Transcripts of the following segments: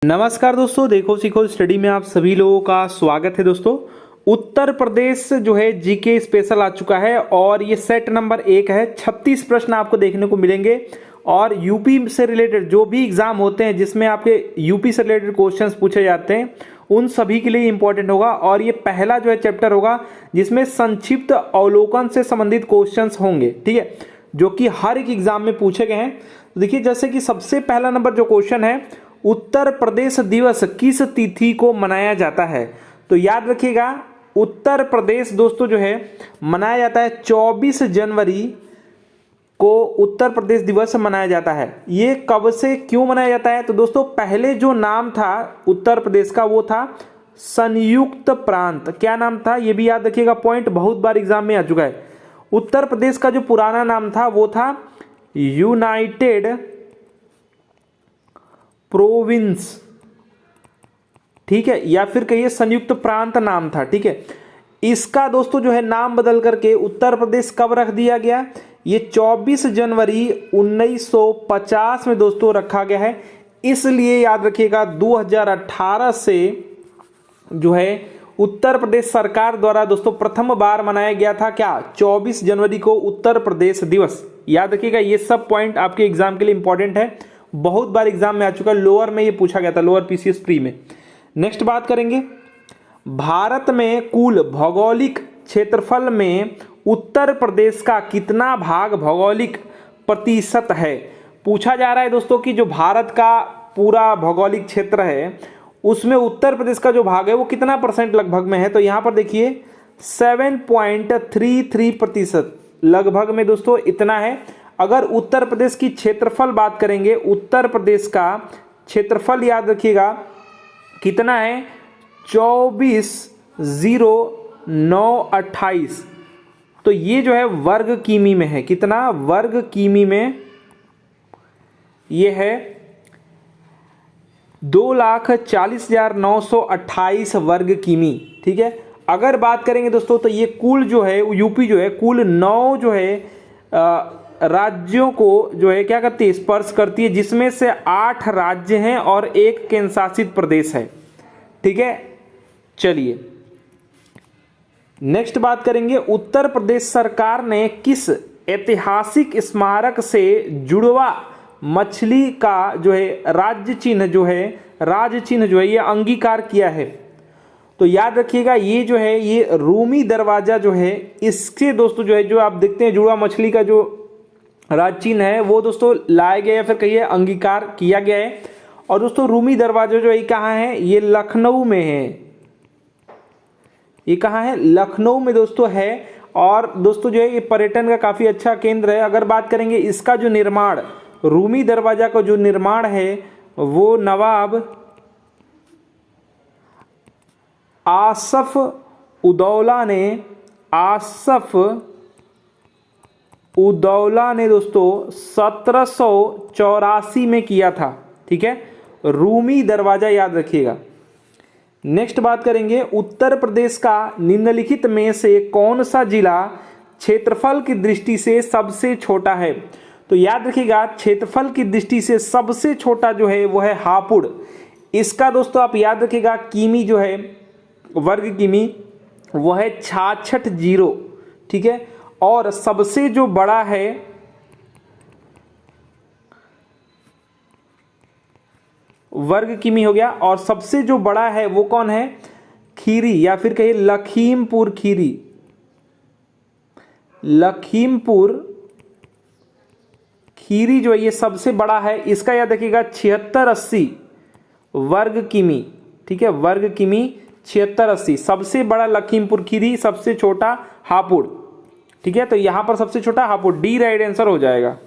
नमस्कार दोस्तों, देखो सीखो स्टडी में आप सभी लोगों का स्वागत है। दोस्तों, उत्तर प्रदेश जो है जीके स्पेशल आ चुका है और ये सेट नंबर 1 है। 36 प्रश्न आपको देखने को मिलेंगे और यूपी से रिलेटेड जो भी एग्जाम होते हैं जिसमें आपके यूपी से रिलेटेड क्वेश्चंस पूछे जाते हैं उन सभी के लिए इंपॉर्टेंट होगा। और ये पहला जो है चैप्टर होगा जिसमें संक्षिप्त अवलोकन से संबंधित क्वेश्चंस होंगे, ठीक है, जो कि हर एक एग्जाम में पूछे गए हैं। तो देखिए, जैसे कि सबसे पहला नंबर जो क्वेश्चन है, उत्तर प्रदेश दिवस किस तिथि को मनाया जाता है? तो याद रखिएगा, उत्तर प्रदेश दोस्तों जो है मनाया जाता है 24 जनवरी को उत्तर प्रदेश दिवस मनाया जाता है। ये कब से क्यों मनाया जाता है? तो दोस्तों, पहले जो नाम था उत्तर प्रदेश का वो था संयुक्त प्रांत। क्या नाम था ये भी याद रखिएगा, पॉइंट बहुत बार एग्जाम में आ चुका है। उत्तर प्रदेश का जो पुराना नाम था वो था यूनाइटेड प्रोविंस, ठीक है, या फिर कहिए संयुक्त प्रांत नाम था, ठीक है। इसका दोस्तों जो है नाम बदल करके उत्तर प्रदेश कब रख दिया गया? ये 24 जनवरी 1950 में दोस्तों रखा गया है। इसलिए याद रखिएगा 2018 से जो है उत्तर प्रदेश सरकार द्वारा दोस्तों प्रथम बार मनाया गया था क्या? 24 जनवरी को उत्तर प्रदेश दिवस। याद रखिएगा, ये सब पॉइंट आपके एग्जाम के लिए इंपॉर्टेंट है, बहुत बार एग्जाम में आ चुका है। लोअर में ये पूछा गया था, लोअर पीसीएस प्री में। नेक्स्ट बात करेंगे, भारत में कुल भौगोलिक क्षेत्रफल में उत्तर प्रदेश का कितना भाग भौगोलिक प्रतिशत है? पूछा जा रहा है दोस्तों कि जो भारत का पूरा भौगोलिक क्षेत्र है उसमें उत्तर प्रदेश का जो भाग है वो कितना परसेंट लगभग में है? तो यहां पर देखिए 7.33% लगभग में दोस्तों इतना है। अगर उत्तर प्रदेश की क्षेत्रफल बात करेंगे, उत्तर प्रदेश का क्षेत्रफल याद रखिएगा कितना है? 24,0928। तो ये जो है वर्ग किमी में है। कितना वर्ग किमी में? ये है 2,40,928 वर्ग किमी, ठीक है। अगर बात करेंगे दोस्तों तो ये कुल जो है यूपी जो है कुल 9 जो है राज्यों को जो है क्या करती है? स्पर्श करती है, जिसमें से 8 राज्य हैं और 1 केंद्र शासित प्रदेश है, ठीक है। चलिए नेक्स्ट बात करेंगे, उत्तर प्रदेश सरकार ने किस ऐतिहासिक स्मारक से जुड़वा मछली का जो है राज्य चिन्ह जो है ये अंगीकार किया है? तो याद रखिएगा, ये जो है ये रूमी दरवाजा जो है, इसके दोस्तों जो है जो आप देखते हैं जुड़वा मछली का जो राज्य चिन्ह है वो दोस्तों लाया गया या फिर कहिए अंगीकार किया गया है। और दोस्तों रूमी दरवाजा जो है कहाँ है? ये लखनऊ में है। ये कहाँ है? लखनऊ में दोस्तों है। और दोस्तों जो है ये पर्यटन का काफी अच्छा केंद्र है। अगर बात करेंगे इसका जो निर्माण, रूमी दरवाजा का जो निर्माण है वो नवाब आसफ उदौला ने दोस्तों 1784 में किया था, ठीक है। रूमी दरवाजा याद रखिएगा। नेक्स्ट बात करेंगे, उत्तर प्रदेश का निम्नलिखित में से कौन सा जिला क्षेत्रफल की दृष्टि से सबसे छोटा है? तो याद रखिएगा, क्षेत्रफल की दृष्टि से सबसे छोटा जो है वो है हापुड़। इसका दोस्तों आप याद रखिएगा किमी जो है वर्ग किमी वो है 66, ठीक है। और सबसे जो बड़ा है वर्ग किमी हो गया, और सबसे जो बड़ा है वो कौन है? खीरी या फिर कहिए लखीमपुर खीरी। लखीमपुर खीरी जो है ये सबसे बड़ा है। इसका याद रखिएगा 76-80 वर्ग किमी, ठीक है, वर्ग किमी 76-80। सबसे बड़ा लखीमपुर खीरी, सबसे छोटा हापुड़, ठीक है। तो यहां पर सबसे छोटा हापुड़, डी राइट आंसर हो जाएगा।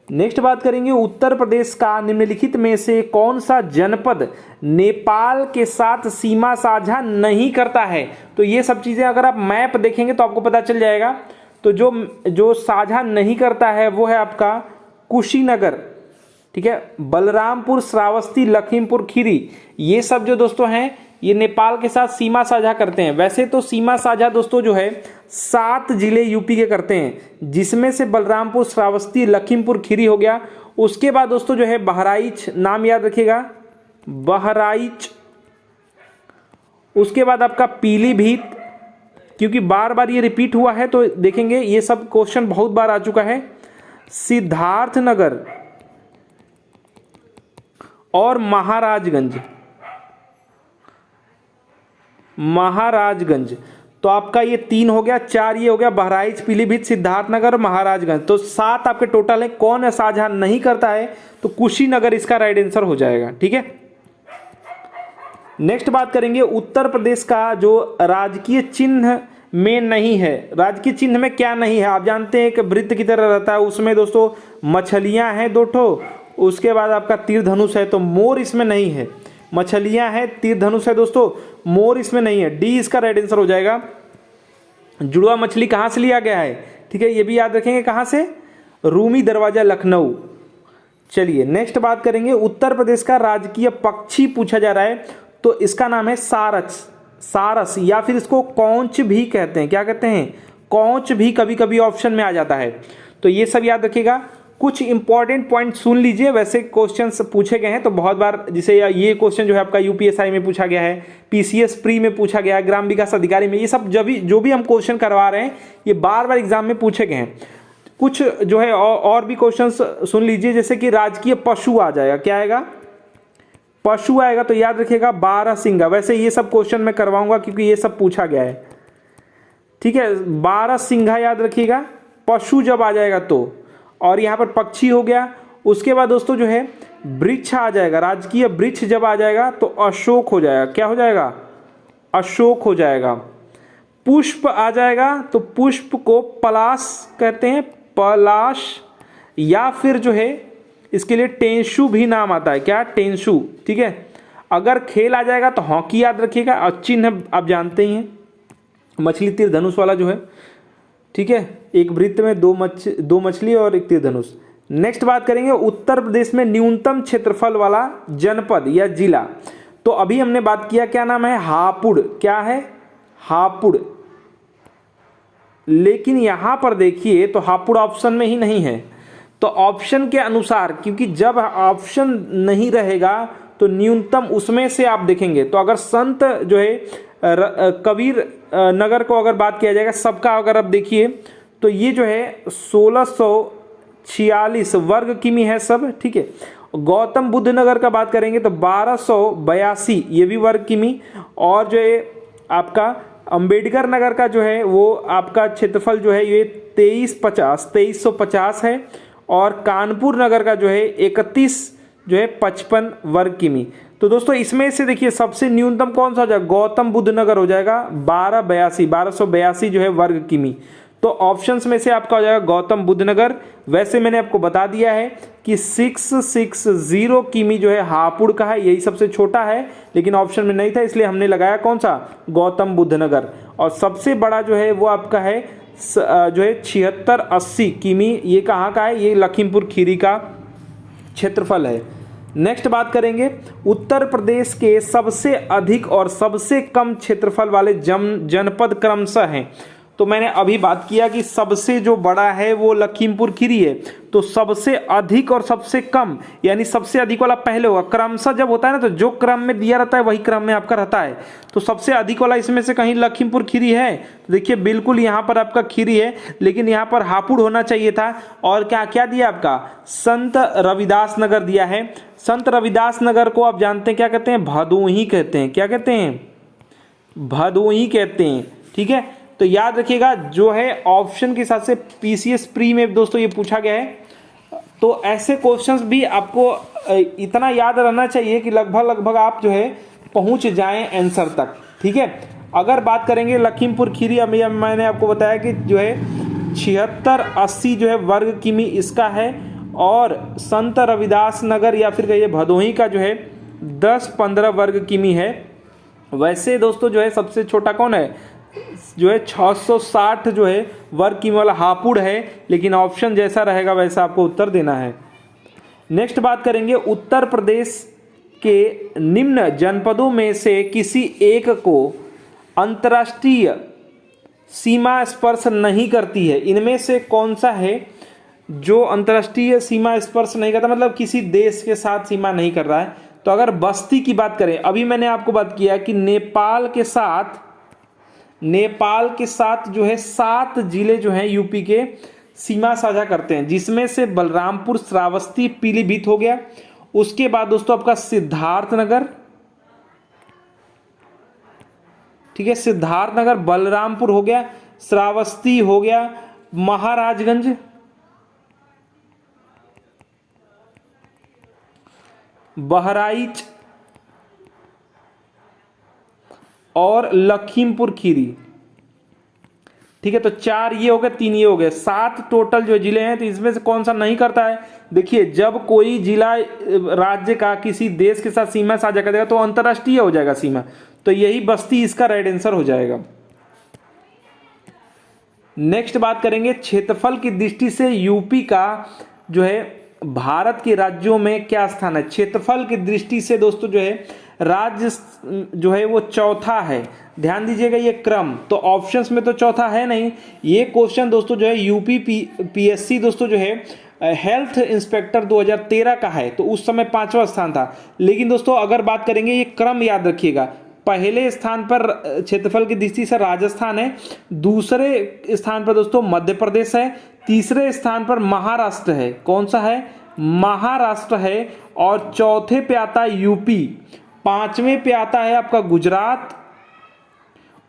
नेक्स्ट बात करेंगे, उत्तर प्रदेश का निम्नलिखित में से कौन सा जनपद नेपाल के साथ सीमा साझा नहीं करता है? तो ये सब चीजें अगर आप मैप देखेंगे तो आपको पता चल जाएगा। तो जो साझा नहीं करता है वो है आपका कुशीनगर, ठीक है, बलरामपुर, श्रावस्ती, लखीमपुर खीरी, ये सब जो दोस्तों हैं ये नेपाल के साथ सीमा साझा करते हैं। वैसे तो सीमा साझा दोस्तों जो है 7 जिले यूपी के करते हैं, जिसमें से बलरामपुर, श्रावस्ती, लखीमपुर खीरी हो गया उसके बाद दोस्तों जो है बहराइच, नाम याद रखिएगा, बहराइच। उसके बाद आपका पीलीभीत, क्योंकि बार बार ये रिपीट हुआ है तो देखेंगे ये सब क्वेश्चन बहुत बार आ चुका है। सिद्धार्थनगर और महाराजगंज, महाराजगंज। तो आपका ये 3 हो गया, 4 ये हो गया, बहराइच, पीलीभीत, सिद्धार्थनगर, महाराजगंज। तो 7 आपके टोटल है। कौन साझा नहीं करता है तो कुशीनगर इसका राइट आंसर हो जाएगा। ठीक है, नेक्स्ट बात करेंगे उत्तर प्रदेश का जो राजकीय चिन्ह में नहीं है। राजकीय चिन्ह में क्या नहीं है? आप जानते हैं कि वृत्त की तरह रहता है, उसमें दोस्तों मछलियां हैं 2 ठो, उसके बाद आपका तीर धनुष है, तो मोर इसमें नहीं है। मछलियां हैं, तीर धनुष है दोस्तों, मोर इसमें नहीं है। डी इसका राइट आंसर हो जाएगा। जुड़वा मछली कहाँ से लिया गया है? ठीक है, ये भी याद रखेंगे, कहाँ से? रूमी दरवाजा, लखनऊ। चलिए नेक्स्ट बात करेंगे उत्तर प्रदेश का राजकीय पक्षी पूछा जा रहा है, तो इसका नाम है सारस, सारस, या फिर इसको कौंच भी कहते हैं। क्या कहते हैं? कौंच भी कभी कभी ऑप्शन में आ जाता है। तो ये सब याद रखिएगा। कुछ इंपॉर्टेंट पॉइंट सुन लीजिए, वैसे क्वेश्चंस पूछे गए हैं तो बहुत बार, जैसे ये क्वेश्चन जो है आपका यूपीएसआई में पूछा गया है, पीसीएस प्री में पूछा गया है, ग्राम विकास अधिकारी में, ये सब जो भी हम क्वेश्चन करवा रहे हैं ये बार बार एग्जाम में पूछे गए हैं। कुछ जो है और भी क्वेश्चंस सुन लीजिए, जैसे कि राजकीय पशु आ जाएगा। क्या आएगा? पशु आएगा, तो याद रखिएगा बारहसिंगा। वैसे ये सब क्वेश्चन मैं करवाऊंगा क्योंकि ये सब पूछा गया है। ठीक है, बारहसिंगा याद रखिएगा, पशु जब आ जाएगा तो। और यहाँ पर पक्षी हो गया। उसके बाद दोस्तों जो है वृक्ष आ जाएगा, राजकीय वृक्ष जब आ जाएगा तो अशोक हो जाएगा। क्या हो जाएगा? अशोक हो जाएगा। पुष्प आ जाएगा तो पुष्प को पलाश कहते हैं, पलाश, या फिर जो है इसके लिए टेंशु भी नाम आता है। क्या? टेंशु। ठीक है, अगर खेल आ जाएगा तो हॉकी याद रखिएगा, और चिन्ह आप जानते ही हैं, मछली तीर धनुष वाला जो है। ठीक है, एक वृत्त में दो मछली और एक तीर धनुष। नेक्स्ट बात करेंगे उत्तर प्रदेश में न्यूनतम क्षेत्रफल वाला जनपद या जिला। तो अभी हमने बात किया, क्या नाम है? हापुड़। क्या है? हापुड़। लेकिन यहां पर देखिए तो हापुड़ ऑप्शन में ही नहीं है। तो ऑप्शन के अनुसार, क्योंकि जब ऑप्शन नहीं रहेगा तो न्यूनतम उसमें से आप देखेंगे। तो अगर संत जो है कबीर नगर को अगर बात किया जाएगा सबका, अगर आप देखिए तो ये जो है 1646 वर्ग किमी है सब। ठीक है, गौतम बुद्ध नगर का बात करेंगे तो 1282 ये भी वर्ग किमी। और जो है आपका अंबेडकर नगर का जो है वो आपका क्षेत्रफल जो है ये 2350 है। और कानपुर नगर का जो है 55 वर्ग किमी। तो दोस्तों इसमें से देखिए सबसे न्यूनतम कौन सा हो जाएगा? गौतम बुद्ध नगर हो जाएगा, 1282 जो है वर्ग किमी। तो ऑप्शंस में से आपका हो जाएगा गौतम बुद्ध नगर। वैसे मैंने आपको बता दिया है कि 660 किमी जो है हापुड़ का है, यही सबसे छोटा है, लेकिन ऑप्शन में नहीं था इसलिए हमने लगाया कौन सा? गौतम बुद्ध नगर। और सबसे बड़ा जो है वो आपका है जो है 7680 किमी। ये कहाँ का है? ये लखीमपुर खीरी का क्षेत्रफल है। नेक्स्ट बात करेंगे उत्तर प्रदेश के सबसे अधिक और सबसे कम क्षेत्रफल वाले जनपद क्रमशः हैं। तो मैंने अभी बात किया कि सबसे जो बड़ा है वो लखीमपुर खीरी है, तो सबसे अधिक और सबसे कम, यानी सबसे अधिक वाला पहले होगा। क्रमशः जब होता है ना तो जो क्रम में दिया रहता है वही क्रम में आपका रहता है। तो सबसे अधिक वाला इसमें से कहीं लखीमपुर खीरी है? तो देखिए बिल्कुल यहाँ पर आपका खीरी है, लेकिन यहाँ पर हापुड़ होना चाहिए था। और क्या क्या दिया आपका? संत रविदास नगर दिया है। संत रविदास नगर को आप जानते हैं क्या कहते हैं? भदोही कहते हैं। क्या कहते हैं? भदोही कहते हैं। ठीक है, तो याद रखिएगा जो है ऑप्शन के हिसाब से पीसीएस प्री में दोस्तों ये पूछा गया है। तो ऐसे क्वेश्चंस भी आपको इतना याद रहना चाहिए कि लगभग आप जो है पहुंच जाएं आंसर तक। ठीक है, अगर बात करेंगे लखीमपुर खीरी, अभी मैंने आपको बताया कि जो है 7680 जो है वर्ग किमी इसका है। और संत रविदास नगर या फिर कहिए भदोही का जो है 10-15 वर्ग किमी है। वैसे दोस्तों जो है सबसे छोटा कौन है? जो है 660 जो है वर्ग किमी वाला हापुड़ है, लेकिन ऑप्शन जैसा रहेगा वैसा आपको उत्तर देना है। नेक्स्ट बात करेंगे उत्तर प्रदेश के निम्न जनपदों में से किसी एक को अंतर्राष्ट्रीय सीमा स्पर्श नहीं करती है। इनमें से कौन सा है जो अंतर्राष्ट्रीय सीमा स्पर्श नहीं करता, मतलब किसी देश के साथ सीमा नहीं कर रहा है। तो अगर बस्ती की बात करें, अभी मैंने आपको बात किया कि नेपाल के साथ जो है 7 जिले जो हैं यूपी के सीमा साझा करते हैं, जिसमें से बलरामपुर, श्रावस्ती, पीलीभीत हो गया। उसके बाद दोस्तों आपका सिद्धार्थनगर, ठीक है, सिद्धार्थनगर, बलरामपुर हो गया, श्रावस्ती हो गया, महाराजगंज, बहराइच और लखीमपुर खीरी। ठीक है, तो 4 ये हो गए, 3 ये हो गए, 7 टोटल जो जिले हैं। तो इसमें से कौन सा नहीं करता है? देखिए, जब कोई जिला राज्य का किसी देश के साथ सीमा साझा करेगा तो अंतर्राष्ट्रीय हो जाएगा सीमा। तो यही बस्ती इसका राइट आंसर हो जाएगा। नेक्स्ट बात करेंगे, क्षेत्रफल की दृष्टि से यूपी का जो है भारत के राज्यों में क्या स्थान है? क्षेत्रफल की दृष्टि से दोस्तों जो है राज्य जो है वो चौथा है। ध्यान दीजिएगा ये क्रम, तो ऑप्शंस में तो चौथा है नहीं। ये क्वेश्चन दोस्तों जो है यूपी पीएससी दोस्तों जो है हेल्थ इंस्पेक्टर 2013 का है, तो उस समय 5वां स्थान था। लेकिन दोस्तों अगर बात करेंगे, ये क्रम याद रखिएगा, पहले स्थान पर क्षेत्रफल की दृष्टि से राजस्थान है, दूसरे स्थान पर दोस्तों मध्य प्रदेश है, तीसरे स्थान पर महाराष्ट्र है। कौन सा है? महाराष्ट्र है। और चौथे पे आता है यूपी, 5वें पे आता है आपका गुजरात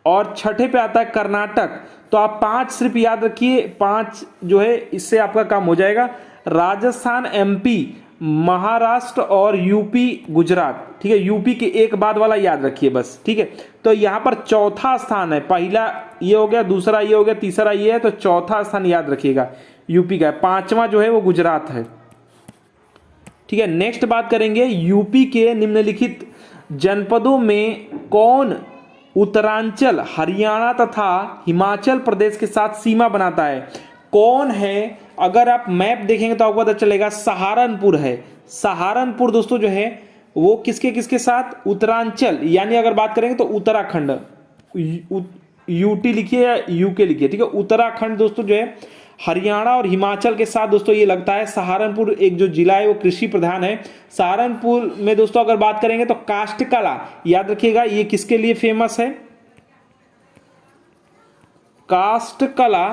और 6ठे पे आता है कर्नाटक। तो आप 5 सिर्फ याद रखिए, 5 जो है इससे आपका काम हो जाएगा। राजस्थान, एमपी, महाराष्ट्र और यूपी, गुजरात। ठीक है, यूपी के एक बाद वाला याद रखिए बस। ठीक है, तो यहां पर चौथा स्थान है। पहला ये हो गया, दूसरा ये हो गया, तीसरा ये है, तो चौथा स्थान याद रखिएगा यूपी का है। 5वां जो है वो गुजरात है। ठीक है, नेक्स्ट बात करेंगे, यूपी के निम्नलिखित जनपदों में कौन उत्तरांचल, हरियाणा तथा हिमाचल प्रदेश के साथ सीमा बनाता है? कौन है? अगर आप मैप देखेंगे तो आपको पता चलेगा, सहारनपुर है। सहारनपुर दोस्तों जो है वो किसके किसके साथ? उत्तरांचल, यानी अगर बात करेंगे तो उत्तराखंड, यूटी लिखिए या यूके लिखिए। ठीक है, उत्तराखंड दोस्तों जो है हरियाणा और हिमाचल के साथ दोस्तों ये लगता है। सहारनपुर एक जो जिला है वो कृषि प्रधान है। सहारनपुर में दोस्तों अगर बात करेंगे तो काष्ठकला याद रखिएगा, ये किसके लिए फेमस है? काष्ठकला।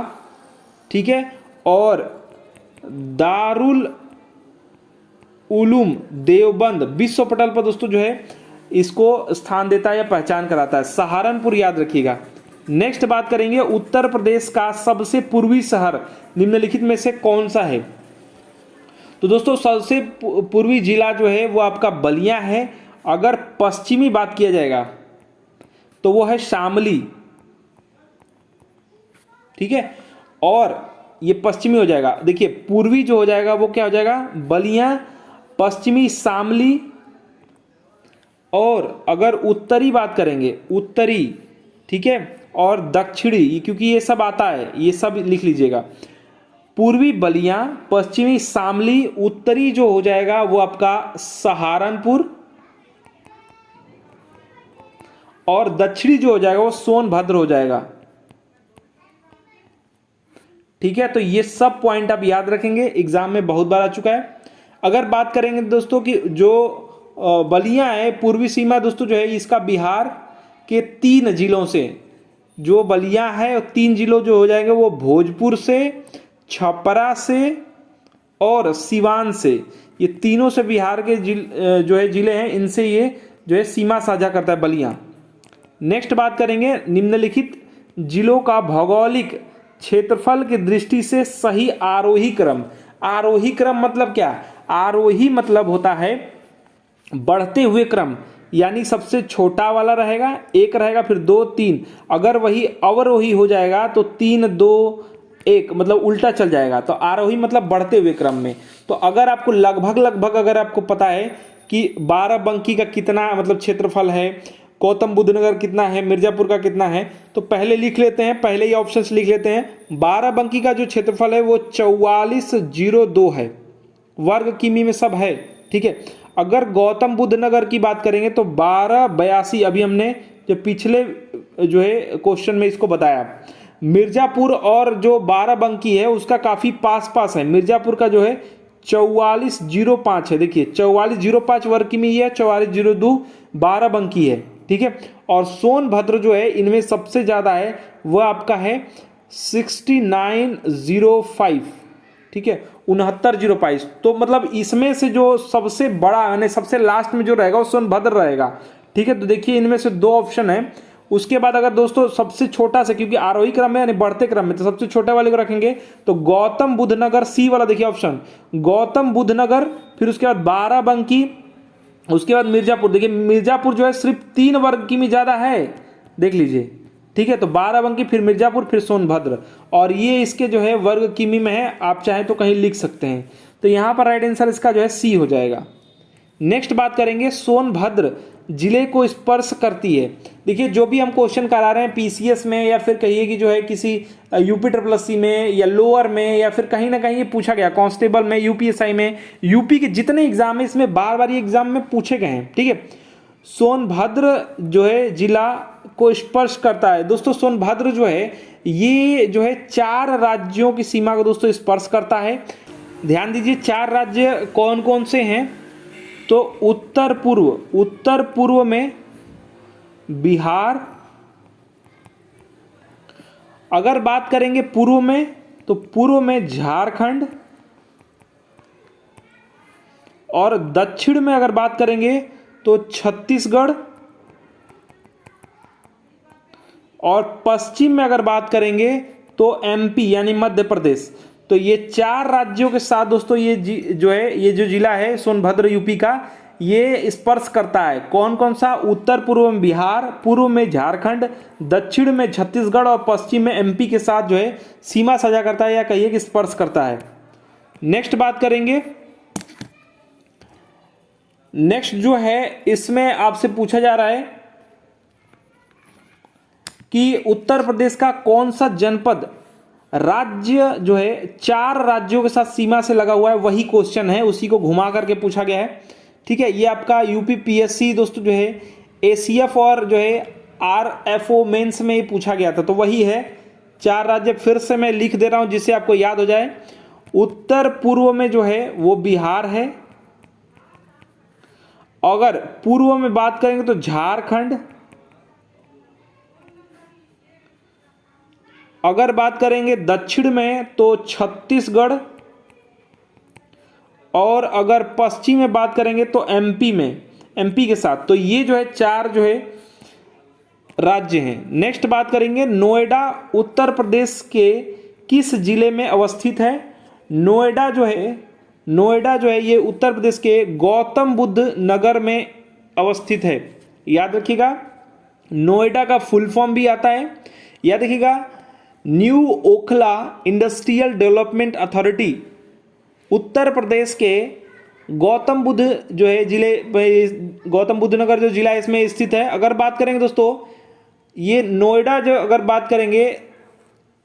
ठीक है, और दारुल उलूम देवबंद विश्व पटल पर दोस्तों जो है इसको स्थान देता है या पहचान कराता है। सहारनपुर याद रखिएगा। नेक्स्ट बात करेंगे, उत्तर प्रदेश का सबसे पूर्वी शहर निम्नलिखित में से कौन सा है? तो दोस्तों सबसे पूर्वी जिला जो है वो आपका बलिया है। अगर पश्चिमी बात किया जाएगा तो वो है शामली। ठीक है, और ये पश्चिमी हो जाएगा। देखिए, पूर्वी जो हो जाएगा वो क्या हो जाएगा? बलिया, पश्चिमी शामली। और अगर उत्तरी बात करेंगे, उत्तरी, ठीक है, और दक्षिणी, क्योंकि ये सब आता है, ये सब लिख लीजिएगा। पूर्वी बलिया, पश्चिमी शामली, उत्तरी जो हो जाएगा वो आपका सहारनपुर, और दक्षिणी जो हो जाएगा वो सोनभद्र हो जाएगा। ठीक है, तो ये सब पॉइंट आप याद रखेंगे, एग्जाम में बहुत बार आ चुका है। अगर बात करेंगे दोस्तों कि जो बलिया है, पूर्वी सीमा दोस्तों जो है इसका बिहार के 3 जिलों से, जो बलिया है 3 जिलों जो हो जाएंगे वो भोजपुर से, छपरा से और सिवान से। ये तीनों से बिहार के जो है जिले हैं, इनसे ये जो है सीमा साझा करता है बलिया। नेक्स्ट बात करेंगे, निम्नलिखित जिलों का भौगोलिक क्षेत्रफल की दृष्टि से सही आरोही क्रम। आरोही क्रम मतलब क्या? आरोही मतलब होता है बढ़ते हुए क्रम, यानी सबसे छोटा वाला रहेगा, 1 रहेगा, फिर 2, 3। अगर वही अवरोही हो जाएगा तो 3, 2, 1 मतलब उल्टा चल जाएगा। तो आरोही मतलब बढ़ते हुए क्रम में। तो अगर आपको लगभग अगर आपको पता है कि बाराबंकी का कितना मतलब क्षेत्रफल है, गौतम बुद्ध नगर कितना है, मिर्जापुर का कितना है, तो पहले लिख लेते हैं, पहले ही ऑप्शंस लिख लेते हैं। बाराबंकी का जो क्षेत्रफल है वो 4402 है, वर्ग किमी में सब है। ठीक है, अगर गौतम बुद्ध नगर की बात करेंगे तो 1282, अभी हमने जो पिछले जो है क्वेश्चन में इसको बताया, मिर्जापुर और जो बाराबंकी है उसका काफ़ी पास पास है। मिर्जापुर का जो है 4405 है, देखिए 4405 वर्ग किमी है, 4402 बाराबंकी है, ठीक है। और सोनभद्र जो है इनमें सबसे ज़्यादा है, वह आपका है 6905, ठीक है, 6905। तो मतलब इसमें से जो सबसे बड़ा यानी सबसे लास्ट में जो रहेगा वो सोनभद्र रहेगा, ठीक है। तो देखिए इनमें से दो ऑप्शन है। उसके बाद अगर दोस्तों सबसे छोटा से, क्योंकि आरोही क्रम में यानी बढ़ते क्रम में, तो सबसे छोटे वाले को रखेंगे तो गौतम बुद्ध नगर, सी वाला देखिए ऑप्शन, गौतम बुद्ध नगर, फिर उसके बाद बाराबंकी, उसके बाद मिर्जापुर। देखिए मिर्जापुर जो है सिर्फ 3 वर्ग किमी ज्यादा है, देख लीजिए, ठीक है। तो बाराबंकी, फिर मिर्जापुर, फिर सोनभद्र, और ये इसके जो है वर्ग किमी में है, आप चाहें तो कहीं लिख सकते हैं। तो यहां पर राइट आंसर इसका जो है सी हो जाएगा। नेक्स्ट बात करेंगे, सोनभद्र जिले को स्पर्श करती है। देखिए जो भी हम क्वेश्चन करा रहे हैं पीसीएस में, या फिर कहिए कि जो है किसी यूपी ट्रिपल एससी में या लोअर में, या फिर कहीं ना कहीं ये पूछा गया कांस्टेबल में, यूपीएसआई में, यूपी के जितने एग्जाम है इसमें बार बार ये एग्जाम में पूछे गए हैं, ठीक है। सोनभद्र जो है जिला को स्पर्श करता है। दोस्तों सोनभद्र जो है ये जो है 4 राज्यों की सीमा को दोस्तों स्पर्श करता है। ध्यान दीजिए 4 राज्य कौन कौन से हैं, तो उत्तर पूर्व में बिहार, अगर बात करेंगे पूर्व में तो पूर्व में झारखंड, और दक्षिण में अगर बात करेंगे तो छत्तीसगढ़, और पश्चिम में अगर बात करेंगे तो एमपी यानी मध्य प्रदेश। तो ये 4 राज्यों के साथ दोस्तों ये जो है ये जो जिला है सोनभद्र यूपी का, ये स्पर्श करता है। कौन कौन सा, उत्तर पूर्व में बिहार, पूर्व में झारखंड, दक्षिण में छत्तीसगढ़, और पश्चिम में एमपी के साथ जो है सीमा साझा करता है, या कहिए कि स्पर्श करता है। नेक्स्ट बात करेंगे, नेक्स्ट जो है इसमें आपसे पूछा जा रहा है कि उत्तर प्रदेश का कौन सा जनपद राज्य जो है 4 राज्यों के साथ सीमा से लगा हुआ है, वही क्वेश्चन है, उसी को घुमा करके पूछा गया है, ठीक है। ये आपका यूपी पीएससी दोस्तों जो है एसीएफ और जो है आरएफओ मेंस में ही पूछा गया था, तो वही है 4 राज्य। फिर से मैं लिख दे रहा हूं जिससे आपको याद हो जाए। उत्तर पूर्व में जो है वो बिहार है, अगर पूर्व में बात करेंगे तो झारखंड, अगर बात करेंगे दक्षिण में तो छत्तीसगढ़, और अगर पश्चिम में बात करेंगे तो एमपी में, एमपी के साथ। तो ये जो है 4 जो है राज्य हैं। नेक्स्ट बात करेंगे, नोएडा उत्तर प्रदेश के किस जिले में अवस्थित है। नोएडा जो है ये उत्तर प्रदेश के गौतम बुद्ध नगर में अवस्थित है। याद रखिएगा नोएडा का फुल फॉर्म भी आता है, याद रखिएगा new Okhla industrial development authority. Uttar Pradesh के गौतम बुद्ध जो है जिले, गौतम बुद्ध नगर जो जिला है इसमें स्थित है। अगर बात करेंगे दोस्तों ये नोएडा जो अगर बात करेंगे,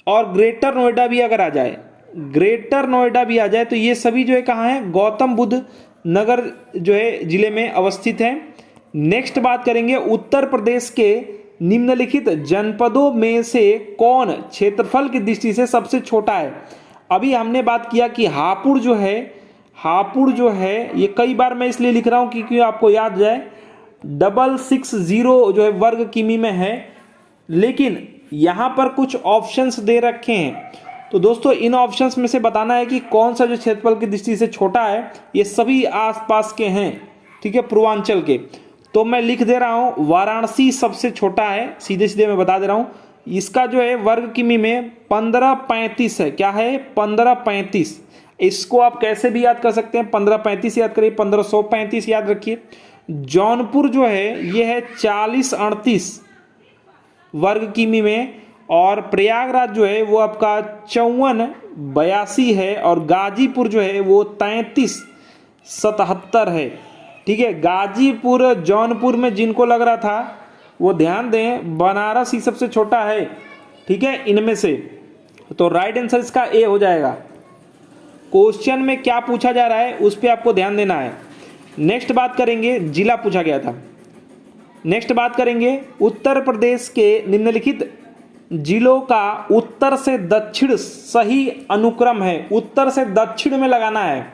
और ग्रेटर नोएडा भी अगर आ जाए, ग्रेटर नोएडा भी आ जाए, तो ये सभी जो है कहाँ है, गौतम बुद्ध नगर जो है जिले में अवस्थित है। नेक्स्ट बात करेंगे, उत्तर प्रदेश के निम्नलिखित जनपदों में से कौन क्षेत्रफल की दृष्टि से सबसे छोटा है। अभी हमने बात किया कि हापुड़ जो है ये कई बार मैं इसलिए लिख रहा हूं क्योंकि आपको याद जाए 660 जो है वर्ग किमी में है, लेकिन यहां पर कुछ ऑप्शंस दे रखे हैं। तो दोस्तों इन ऑप्शंस में से बताना है कि कौन सा जो क्षेत्रफल की दृष्टि से छोटा है। ये सभी आसपास के हैं, ठीक है, पूर्वांचल के। तो मैं लिख दे रहा हूं वाराणसी सबसे छोटा है, सीधे सीधे मैं बता दे रहा हूं। इसका जो है वर्ग किमी में 1535 है। क्या है, 1535। इसको आप कैसे भी याद कर सकते हैं, 1535 याद करिए, 1535 याद रखिए। जौनपुर जो है ये है 4038 वर्ग किमी में, और प्रयागराज जो है वो आपका 5482 है, और गाजीपुर जो है वो 3377 है, ठीक है। गाजीपुर जौनपुर में जिनको लग रहा था वो ध्यान दें, बनारस ही सबसे छोटा है, ठीक है, इनमें से। तो राइट आंसर इसका ए हो जाएगा। क्वेश्चन में क्या पूछा जा रहा है उस पर आपको ध्यान देना है। नेक्स्ट बात करेंगे, जिला पूछा गया था। नेक्स्ट बात करेंगे, उत्तर प्रदेश के निम्नलिखित जिलों का उत्तर से दक्षिण सही अनुक्रम है। उत्तर से दक्षिण में लगाना है,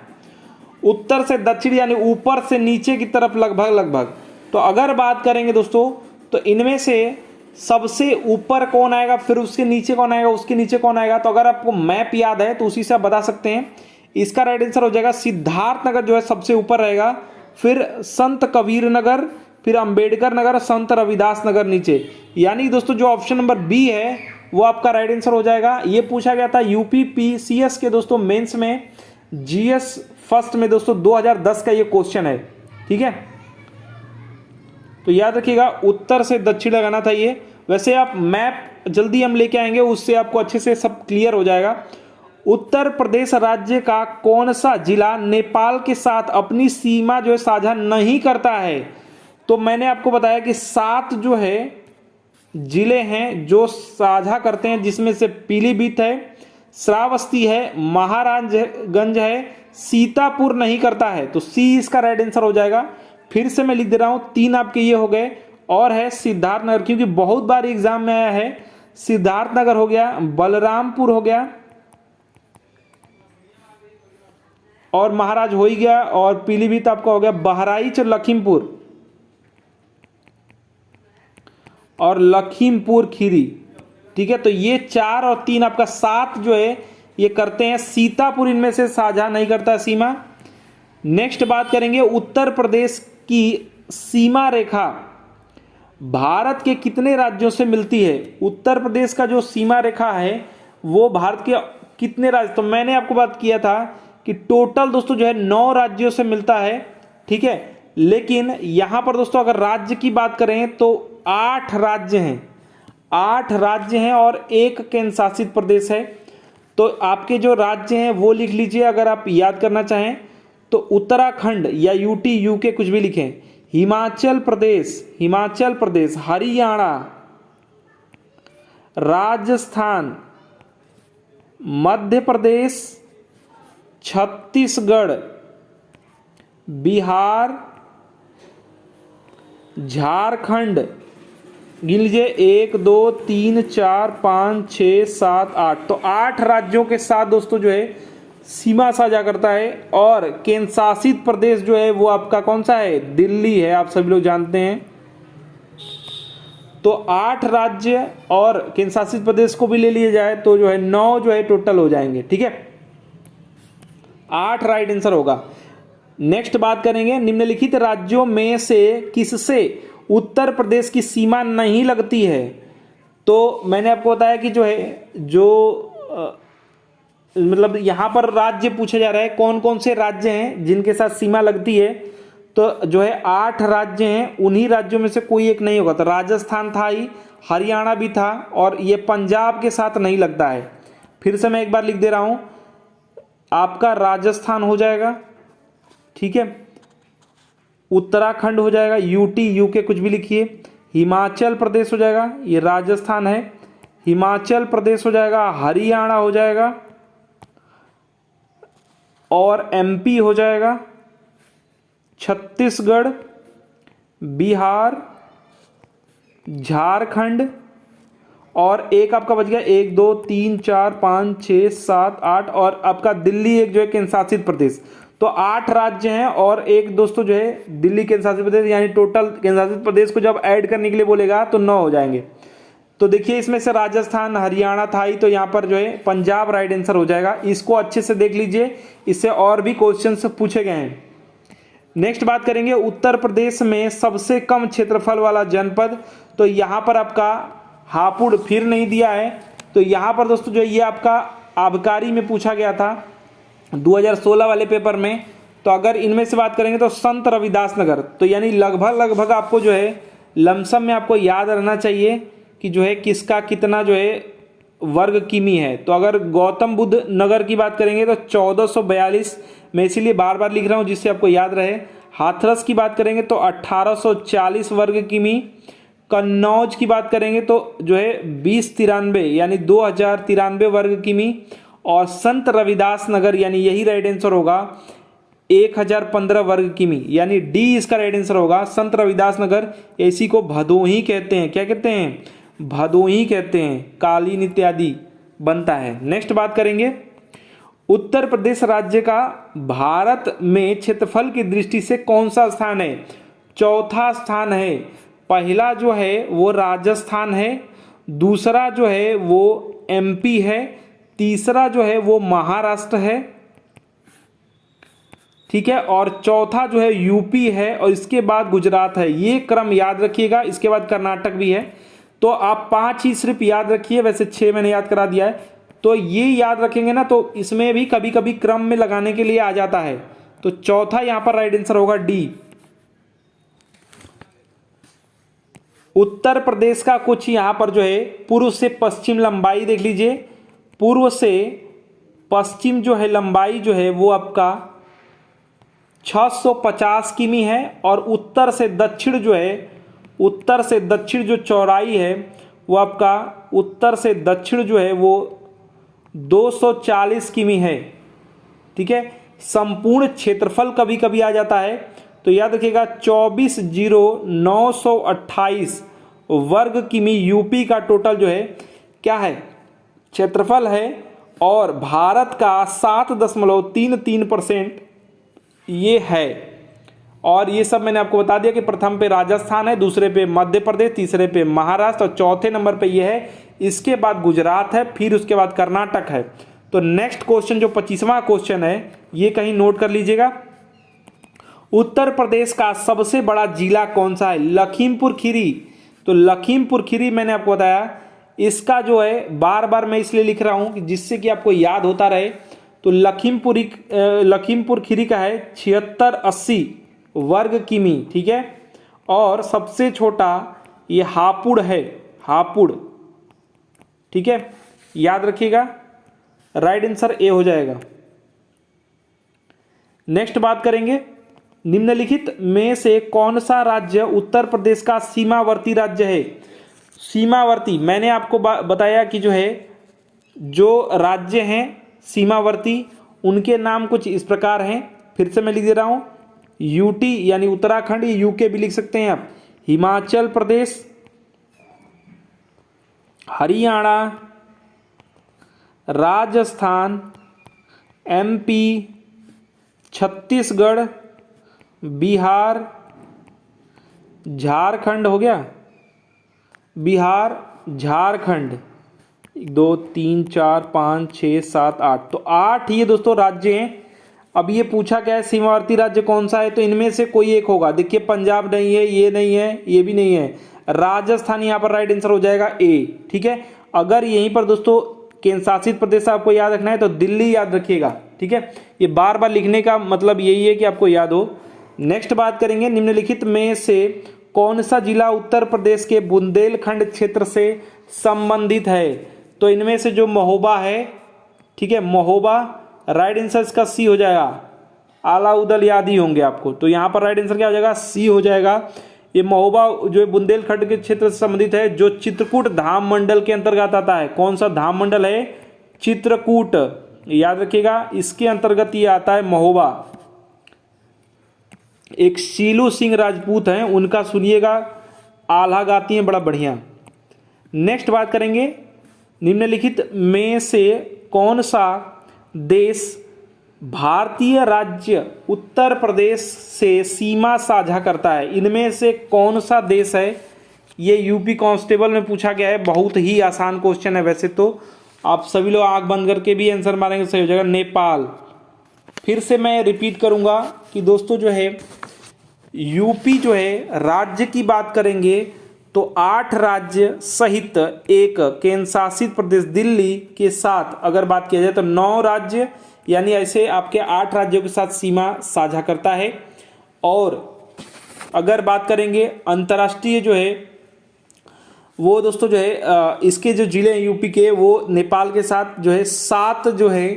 उत्तर से दक्षिण यानी ऊपर से नीचे की तरफ लगभग लगभग। तो अगर बात करेंगे दोस्तों तो इनमें से सबसे ऊपर कौन आएगा, फिर उसके नीचे कौन आएगा, उसके नीचे कौन आएगा। तो अगर आपको मैप याद है तो उसी से आप बता सकते हैं। इसका राइट आंसर हो जाएगा सिद्धार्थ नगर जो है सबसे ऊपर रहेगा, फिर संत कबीर नगर, फिर अंबेडकर नगर, संत रविदास नगर नीचे। यानी दोस्तों जो ऑप्शन नंबर बी है वो आपका राइट आंसर हो जाएगा। ये पूछा गया था यूपीपीसीएस के दोस्तों मेंस में, जीएस फर्स्ट में दोस्तों 2010 का ये क्वेश्चन है। ठीक है, तो याद रखिएगा उत्तर से दक्षिण लगाना था ये। वैसे आप मैप जल्दी हम लेके आएंगे, उससे आपको अच्छे से सब क्लियर हो जाएगा। उत्तर प्रदेश राज्य का कौन सा जिला नेपाल के साथ अपनी सीमा जो है साझा नहीं करता है। तो मैंने आपको बताया कि 7 जो है जिले हैं जो साझा करते हैं, जिसमें से पीलीभीत है, श्रावस्ती है, महाराजगंज है, सीतापुर नहीं करता है। तो सी इसका राइट आंसर हो जाएगा। फिर से मैं लिख दे रहा हूं, 3 आपके ये हो गए और है सिद्धार्थनगर, क्योंकि बहुत बार एग्जाम में आया है। सिद्धार्थनगर हो गया, बलरामपुर हो गया और महाराज हो ही गया, और पीलीभीत आपका हो गया, बहराइच और लखीमपुर और लखीमपुर खीरी। ठीक है, तो ये 4 और 3 आपका 7 जो है ये करते हैं। सीतापुर इनमें से साझा नहीं करता सीमा। नेक्स्ट बात करेंगे, उत्तर प्रदेश की सीमा रेखा भारत के कितने राज्यों से मिलती है। उत्तर प्रदेश का जो सीमा रेखा है वो भारत के कितने राज्य, तो मैंने आपको बात किया था कि टोटल दोस्तों जो है 9 राज्यों से मिलता है। ठीक है, लेकिन यहां पर दोस्तों अगर राज्य की बात करें तो 8 राज्य हैं, 8 राज्य हैं और 1 केंद्र शासित प्रदेश है। तो आपके जो राज्य हैं वो लिख लीजिए अगर आप याद करना चाहें तो। उत्तराखंड या यूटी, यूके कुछ भी लिखें। हिमाचल प्रदेश, हरियाणा, राजस्थान, मध्य प्रदेश, छत्तीसगढ़, बिहार, झारखंड। गिन लीजिए 1 2 3 4 5 6 7 8। तो 8 राज्यों के साथ दोस्तों जो है सीमा साझा करता है। और केंद्र शासित प्रदेश जो है वो आपका कौन सा है, दिल्ली है, आप सभी लोग जानते हैं। तो 8 राज्य और केंद्र शासित प्रदेश को भी ले लिया जाए तो जो है 9 जो है टोटल हो जाएंगे। ठीक है, 8 राइट आंसर होगा। नेक्स्ट बात करेंगे, निम्नलिखित राज्यों में से किससे उत्तर प्रदेश की सीमा नहीं लगती है। तो मैंने आपको बताया कि जो है मतलब यहां पर राज्य पूछा जा रहा है, कौन कौन से राज्य हैं जिनके साथ सीमा लगती है। तो जो है 8 राज्य हैं, उन्हीं राज्यों में से कोई एक नहीं होगा। तो राजस्थान था ही, हरियाणा भी था, और ये पंजाब के साथ नहीं लगता है। फिर से मैं एक बार लिख दे रहा हूं, आपका राजस्थान हो जाएगा। ठीक है, उत्तराखंड हो जाएगा, यूटी, यूके कुछ भी लिखिए। हिमाचल प्रदेश हो जाएगा, ये राजस्थान है, हिमाचल प्रदेश हो जाएगा, हरियाणा हो जाएगा और एमपी हो जाएगा, छत्तीसगढ़, बिहार, झारखंड और एक आपका बच गया 1 2 3 4 5 6 7 8 और आपका दिल्ली एक जो है केंद्र शासित प्रदेश। तो 8 राज्य हैं और एक दोस्तों जो है दिल्ली केंद्र शासित प्रदेश, यानी टोटल केंद्र शासित प्रदेश को जब ऐड करने के लिए बोलेगा तो 9 हो जाएंगे। तो देखिए इसमें से राजस्थान, हरियाणा था ही, तो यहाँ पर जो है पंजाब राइट आंसर हो जाएगा। इसको अच्छे से देख लीजिए, इससे और भी क्वेश्चंस पूछे गए हैं। नेक्स्ट बात करेंगे, उत्तर प्रदेश में सबसे कम क्षेत्रफल वाला जनपद। तो यहाँ पर आपका हापुड़ फिर नहीं दिया है। तो यहाँ पर दोस्तों जो है ये आपका आबकारी में पूछा गया था 2016 वाले पेपर में। तो अगर इनमें से बात करेंगे तो संत रविदास नगर। तो यानी लगभग आपको जो है लमसम में आपको याद रहना चाहिए कि जो है किसका कितना जो है वर्ग किमी है। तो अगर गौतम बुद्ध नगर की बात करेंगे तो 1442, मैं इसीलिए बार बार लिख रहा हूँ जिससे आपको याद रहे। हाथरस की बात करेंगे तो 1840 वर्ग किमी। कन्नौज की बात करेंगे तो जो है 2093 यानी 2093 वर्ग किमी। और संत रविदास नगर यानी यही राइट आंसर होगा 1015 वर्ग किमी, यानी डी इसका राइट आंसर होगा। संत रविदास नगर, इसी को भदोही कहते हैं। क्या कहते हैं? भदोही कहते हैं, कालीन इत्यादि बनता है। नेक्स्ट बात करेंगे, उत्तर प्रदेश राज्य का भारत में क्षेत्रफल की दृष्टि से कौन सा स्थान है? चौथा स्थान है। पहला जो है वो राजस्थान है, दूसरा जो है वो एमपी है, तीसरा जो है वो महाराष्ट्र है, ठीक है, और चौथा जो है यूपी है, और इसके बाद गुजरात है। ये क्रम याद रखिएगा। इसके बाद कर्नाटक भी है। तो आप 5 ही सिर्फ याद रखिए, वैसे 6 मैंने याद करा दिया है। तो ये याद रखेंगे ना, तो इसमें भी कभी कभी क्रम में लगाने के लिए आ जाता है। तो चौथा यहां पर राइट आंसर होगा डी। उत्तर प्रदेश का कुछ यहां पर जो है पूर्व से पश्चिम लंबाई देख लीजिए। पूर्व से पश्चिम जो है लंबाई जो है वो आपका 650 किमी है, और उत्तर से दक्षिण जो है, उत्तर से दक्षिण जो चौड़ाई है वो आपका उत्तर से दक्षिण जो है वो 240 किमी है, ठीक है। संपूर्ण क्षेत्रफल कभी कभी आ जाता है, तो याद रखिएगा 24,928 वर्ग किमी यूपी का टोटल जो है क्या है, क्षेत्रफल है, और भारत का 7.33% ये है। और ये सब मैंने आपको बता दिया कि प्रथम पे राजस्थान है, दूसरे पे मध्य प्रदेश, तीसरे पे महाराष्ट्र, और चौथे नंबर पे ये है। इसके बाद गुजरात है, फिर उसके बाद कर्नाटक है। तो नेक्स्ट क्वेश्चन जो 25वां क्वेश्चन है, ये कहीं नोट कर लीजिएगा। उत्तर प्रदेश का सबसे बड़ा जिला कौन सा है? लखीमपुर खीरी। तो लखीमपुर खीरी मैंने आपको बताया, इसका जो है बार बार मैं इसलिए लिख रहा हूं कि जिससे कि आपको याद होता रहे। तो लखीमपुर खीरी का है 7680 वर्ग किमी, ठीक है। और सबसे छोटा ये हापुड़ है, हापुड़, ठीक है, याद रखिएगा। राइट आंसर ए हो जाएगा। नेक्स्ट बात करेंगे, निम्नलिखित में से कौन सा राज्य उत्तर प्रदेश का सीमावर्ती राज्य है? सीमावर्ती मैंने आपको बताया कि जो है, जो राज्य हैं सीमावर्ती, उनके नाम कुछ इस प्रकार हैं। फिर से मैं लिख दे रहा हूं, यूटी यानी उत्तराखंड, यूके भी लिख सकते हैं आप, हिमाचल प्रदेश, हरियाणा, राजस्थान, एमपी, छत्तीसगढ़, बिहार, झारखंड हो गया, बिहार, झारखंड, 2 3 4 5 6 7 8, तो 8 ये दोस्तों राज्य हैं। अब ये पूछा क्या है, सीमावर्ती राज्य कौन सा है? तो इनमें से कोई एक होगा। देखिए पंजाब नहीं है, ये नहीं है, ये भी नहीं है, राजस्थान यहाँ पर राइट आंसर हो जाएगा ए, ठीक है। अगर यहीं पर दोस्तों केंद्र शासित प्रदेश आपको याद रखना है तो दिल्ली याद रखिएगा, ठीक है। ये बार बार लिखने का मतलब यही है कि आपको याद हो। नेक्स्ट बात करेंगे, निम्नलिखित में से कौन सा जिला उत्तर प्रदेश के बुंदेलखंड क्षेत्र से संबंधित है? तो इनमें से जो महोबा है, ठीक है, महोबा, राइट आंसर इसका सी हो जाएगा। आला उदल याद ही होंगे आपको, तो यहाँ पर राइट आंसर क्या हो जाएगा? सी हो जाएगा। ये महोबा जो बुंदेलखंड के क्षेत्र से संबंधित है, जो चित्रकूट धाम मंडल के अंतर्गत आता है। कौन सा धाम मंडल है? चित्रकूट, याद रखिएगा, इसके अंतर्गत ये आता है महोबा। एक शीलू सिंह राजपूत हैं, उनका सुनिएगा, आल्हा गाती हैं, बड़ा बढ़िया। नेक्स्ट बात करेंगे, निम्नलिखित में से कौन सा देश भारतीय राज्य उत्तर प्रदेश से सीमा साझा करता है? इनमें से कौन सा देश है? ये यूपी कांस्टेबल में पूछा गया है, बहुत ही आसान क्वेश्चन है। वैसे तो आप सभी लोग आंख बंद करके भी आंसर मारेंगे, सही हो जाएगा, नेपाल। फिर से मैं रिपीट करूंगा कि दोस्तों जो है यूपी जो है राज्य की बात करेंगे तो 8 राज्य सहित एक केंद्र शासित प्रदेश दिल्ली के साथ अगर बात किया जाए तो 9 राज्य, यानी ऐसे आपके 8 राज्यों के साथ सीमा साझा करता है। और अगर बात करेंगे अंतर्राष्ट्रीय जो है वो दोस्तों जो है इसके जो जिले हैं यूपी के, वो नेपाल के साथ जो है 7 जो है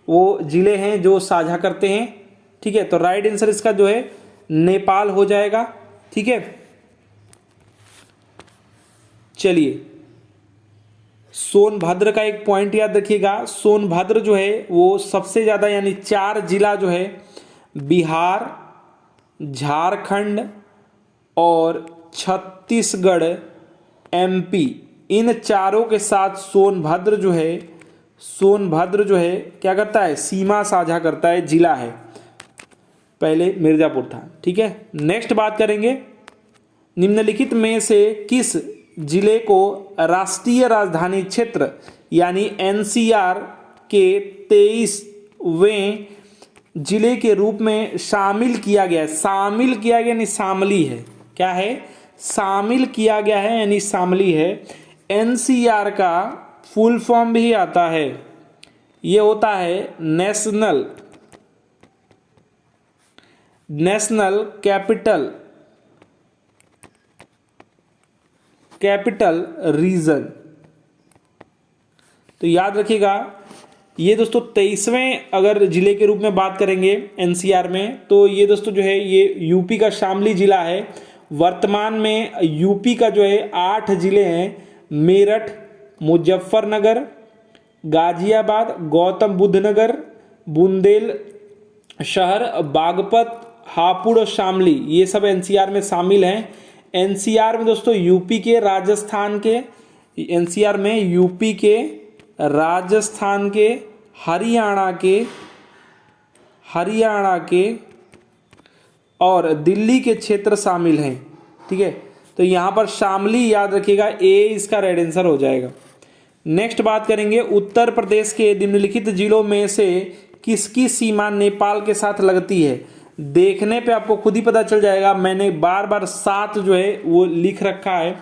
वो जिले हैं जो साझा करते हैं, ठीक है। तो राइट आंसर इसका जो है नेपाल हो जाएगा, ठीक है। चलिए, सोनभद्र का एक पॉइंट याद रखिएगा, सोनभद्र जो है वो सबसे ज्यादा यानी 4 जिला जो है बिहार, झारखंड और छत्तीसगढ़, एमपी, इन चारों के साथ सोनभद्र जो है क्या करता है, सीमा साझा करता है, जिला है, पहले मिर्जापुर था। ठीक है, नेक्स्ट बात करेंगे, निम्नलिखित में से किस जिले को राष्ट्रीय राजधानी क्षेत्र यानी एनसीआर के 23वें जिले के रूप में शामिल किया गया है। शामिल किया गया यानी शामली है, क्या है, शामिल किया गया है यानी शामली है। एनसीआर का फुल फॉर्म भी आता है, ये होता है नेशनल कैपिटल रीजन। तो याद रखिएगा, ये दोस्तों 23वें अगर जिले के रूप में बात करेंगे एनसीआर में, तो ये दोस्तों जो है ये यूपी का शामली जिला है। वर्तमान में यूपी का जो है 8 जिले हैं, मेरठ, मुजफ्फरनगर, गाजियाबाद, गौतम बुद्ध नगर, बुंदेल शहर, बागपत, हापुड़ और शामली, ये सब एनसीआर में शामिल हैं। एनसीआर में दोस्तों यूपी के, राजस्थान के, एनसीआर में यूपी के, राजस्थान के, हरियाणा के और दिल्ली के क्षेत्र शामिल हैं। ठीक है, तो यहाँ पर शामली याद रखिएगा, ए इसका राइट आंसर हो जाएगा। नेक्स्ट बात करेंगे, उत्तर प्रदेश के निम्नलिखित जिलों में से किसकी सीमा नेपाल के साथ लगती है। देखने पे आपको खुद ही पता चल जाएगा, मैंने बार बार 7 जो है वो लिख रखा है।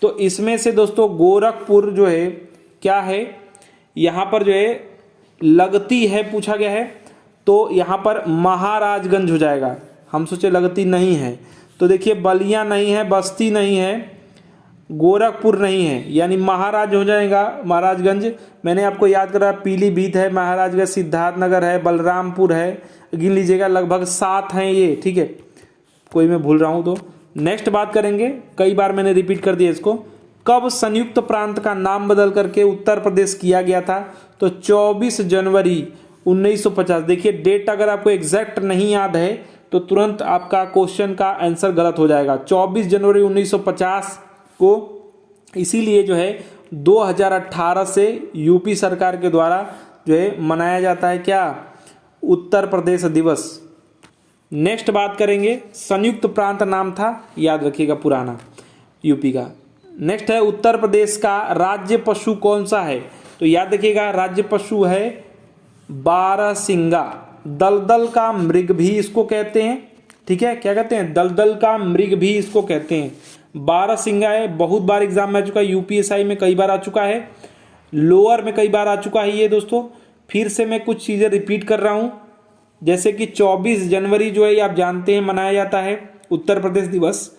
तो इसमें से दोस्तों गोरखपुर जो है क्या है, यहाँ पर जो है लगती है, पूछा गया है, तो यहाँ पर महाराजगंज हो जाएगा। हम सोचे लगती नहीं है, तो देखिए बलिया नहीं है, बस्ती नहीं है, गोरखपुर नहीं है, यानी महाराज हो जाएगा महाराजगंज। मैंने आपको याद करा, पीलीभीत है, महाराजगंज, सिद्धार्थनगर है, बलरामपुर है, गिन लीजिएगा, लगभग 7 हैं ये। ठीक है, कोई मैं भूल रहा हूँ तो। नेक्स्ट बात करेंगे, कई बार मैंने रिपीट कर दिया इसको, कब संयुक्त प्रांत का नाम बदल करके उत्तर प्रदेश किया गया था। तो 24 जनवरी 1950। देखिए डेट अगर आपको एग्जैक्ट नहीं याद है तो तुरंत आपका क्वेश्चन का आंसर गलत हो जाएगा। 24 जनवरी 1950 को इसीलिए जो है 2018 से यूपी सरकार के द्वारा जो है मनाया जाता है क्या, उत्तर प्रदेश दिवस। नेक्स्ट बात करेंगे, संयुक्त प्रांत नाम था, याद रखिएगा, पुराना यूपी का। नेक्स्ट है, उत्तर प्रदेश का राज्य पशु कौन सा है। तो याद रखिएगा, राज्य पशु है बारहसिंगा। दलदल का मृग भी इसको कहते हैं। ठीक है, क्या कहते हैं, दलदल का मृग भी इसको कहते हैं। बारहसिंगा है, बहुत बार एग्जाम में आ चुका है, यूपीएसआई में कई बार आ चुका है, लोअर में कई बार आ चुका है ये दोस्तों। फिर से मैं कुछ चीज़ें रिपीट कर रहा हूँ, जैसे कि 24 जनवरी जो है आप जानते हैं मनाया जाता है उत्तर प्रदेश दिवस।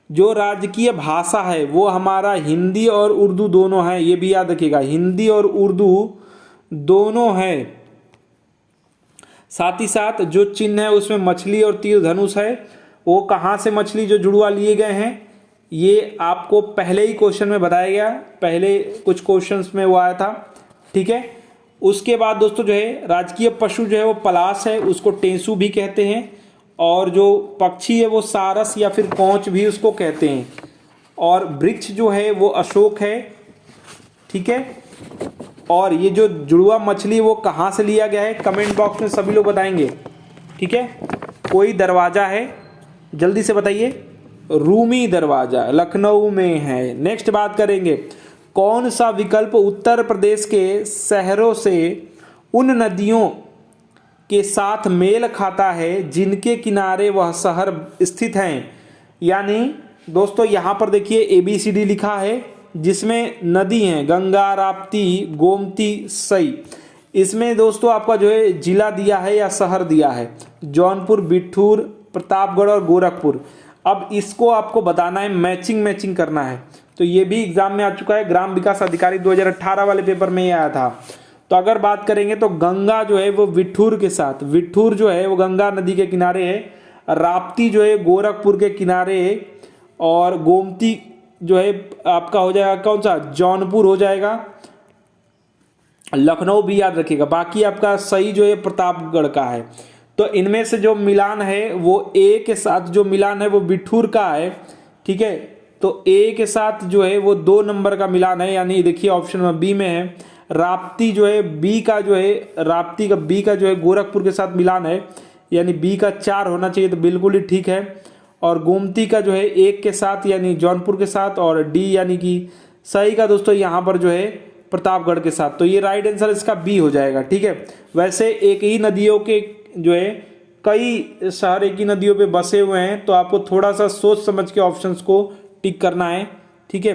जो राजकीय भाषा है वो हमारा हिंदी और उर्दू दोनों है, ये भी याद रखिएगा, हिंदी और उर्दू दोनों है। साथ ही साथ जो चिन्ह है उसमें मछली और तीर धनुष है। वो कहाँ से मछली जो जुड़वा लिए गए हैं, ये आपको पहले ही क्वेश्चन में बताया गया, पहले कुछ क्वेश्चंस में वो आया था। ठीक है, उसके बाद दोस्तों जो है राजकीय पशु जो है वो पलाश है, उसको टेंसू भी कहते हैं, और जो पक्षी है वो सारस या फिर कौच भी उसको कहते हैं, और वृक्ष जो है वो अशोक है। ठीक है, और ये जो जुड़वा मछली वो कहाँ से लिया गया है, कमेंट बॉक्स में सभी लोग बताएंगे। ठीक है, कोई दरवाजा है, जल्दी से बताइए, रूमी दरवाजा लखनऊ में है। नेक्स्ट बात करेंगे, कौन सा विकल्प उत्तर प्रदेश के शहरों से उन नदियों के साथ मेल खाता है जिनके किनारे वह शहर स्थित हैं। यानी दोस्तों यहाँ पर देखिए ABCD लिखा है, जिसमें नदी हैं गंगा, राप्ती, गोमती, सई। इसमें दोस्तों आपका जो है जिला दिया है या शहर दिया है, जौनपुर, बिठूर, प्रतापगढ़ और गोरखपुर। अब इसको आपको बताना है, मैचिंग करना है। तो ये भी एग्जाम में आ चुका है, ग्राम विकास अधिकारी 2018 वाले पेपर में ये आया था। तो अगर बात करेंगे तो गंगा जो है वो विठूर के साथ, विठूर जो है वो गंगा नदी के किनारे है, राप्ती जो है गोरखपुर के किनारे है, और गोमती जो है आपका हो जाएगा कौन सा, जौनपुर हो जाएगा, लखनऊ भी याद रखिएगा। बाकी आपका सही जो है प्रतापगढ़ का है। तो इनमें से जो मिलान है वो ए के साथ जो मिलान है वो बिठूर का है। ठीक है, तो ए के साथ जो है वो 2 नंबर का मिलान है, यानी देखिए ऑप्शन नंबर बी में है। राप्ती जो है बी का जो है, राप्ती का बी का जो है गोरखपुर के साथ मिलान है, यानी बी का 4 होना चाहिए, तो बिल्कुल ही ठीक है। और गोमती का जो है 1 के साथ यानी जौनपुर के साथ, और डी यानी कि सही का दोस्तों यहाँ पर जो है प्रतापगढ़ के साथ, तो ये राइट आंसर इसका बी हो जाएगा। ठीक है, वैसे एक ही नदियों के जो है कई शहर एक ही नदियों पे बसे हुए हैं, तो आपको थोड़ा सा सोच समझ के ऑप्शंस को टिक करना है। ठीक है,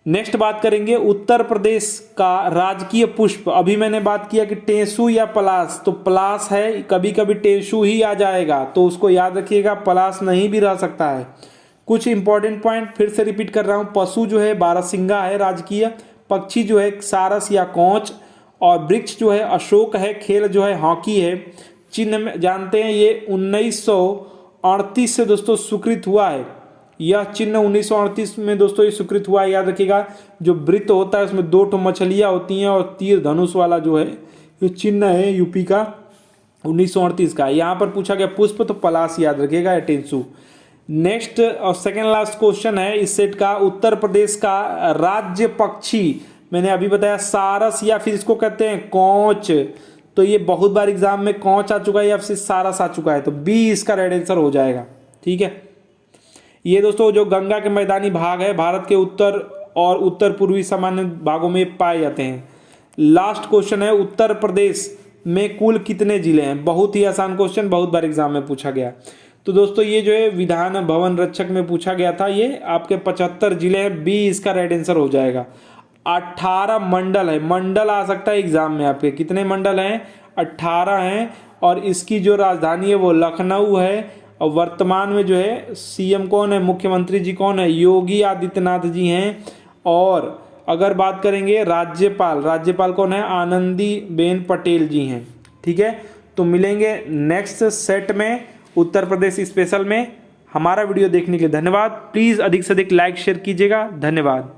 नेक्स्ट बात करेंगे उत्तर प्रदेश का राजकीय पुष्प। अभी मैंने बात किया कि टेसू या पलाश, तो पलाश है, कभी कभी टेसू ही आ जाएगा, तो उसको याद रखिएगा, पलाश नहीं भी रह सकता है। कुछ इंपॉर्टेंट पॉइंट फिर से रिपीट कर रहा हूँ। पशु जो है बारहसिंगा है राजकीय, पक्षी जो है सारस या कौच, और वृक्ष जो है अशोक है, खेल जो है हॉकी है। चिन्ह में जानते हैं ये 1938 से दोस्तों स्वीकृत हुआ है, यह चिन्ह 1938 में दोस्तों ये स्वीकृत हुआ है, याद रखिएगा। जो वृत्त होता है उसमें 2 मछलियां होती हैं, और तीर धनुष वाला जो है ये चिन्ह है यूपी का 1938 का। यहाँ पर पूछा गया पुष्प, तो पलाश याद रखिएगा या टेंसू। नेक्स्ट और सेकेंड लास्ट क्वेश्चन है इस सेट का, उत्तर प्रदेश का राज्य पक्षी। मैंने अभी बताया सारस, या फिर इसको कहते हैं कौच, तो ये बहुत बार एग्जाम में कौच आ चुका है या फिर सारस आ चुका है, तो बी इसका राइट आंसर हो जाएगा। ठीक है, ये दोस्तों जो गंगा के मैदानी भाग है भारत के उत्तर और उत्तर पूर्वी सामान्य भागों में पाए जाते हैं। लास्ट क्वेश्चन है उत्तर प्रदेश में कुल कितने जिले हैं। बहुत ही आसान क्वेश्चन, बहुत बार एग्जाम में पूछा गया। तो दोस्तों ये जो है विधान भवन रक्षक में पूछा गया था, ये आपके 75 जिले हैं, बी इसका राइट आंसर हो जाएगा। 18 मंडल है, मंडल आ सकता है एग्जाम में आपके, कितने मंडल हैं 18 हैं, और इसकी जो राजधानी है वो लखनऊ है। और वर्तमान में जो है सीएम कौन है, मुख्यमंत्री जी कौन है, योगी आदित्यनाथ जी हैं। और अगर बात करेंगे राज्यपाल, राज्यपाल कौन है, आनंदीबेन पटेल जी हैं। ठीक है, तो मिलेंगे नेक्स्ट सेट में उत्तर प्रदेश स्पेशल में। हमारा वीडियो देखने के लिए धन्यवाद। प्लीज़ अधिक से अधिक लाइक शेयर कीजिएगा। धन्यवाद।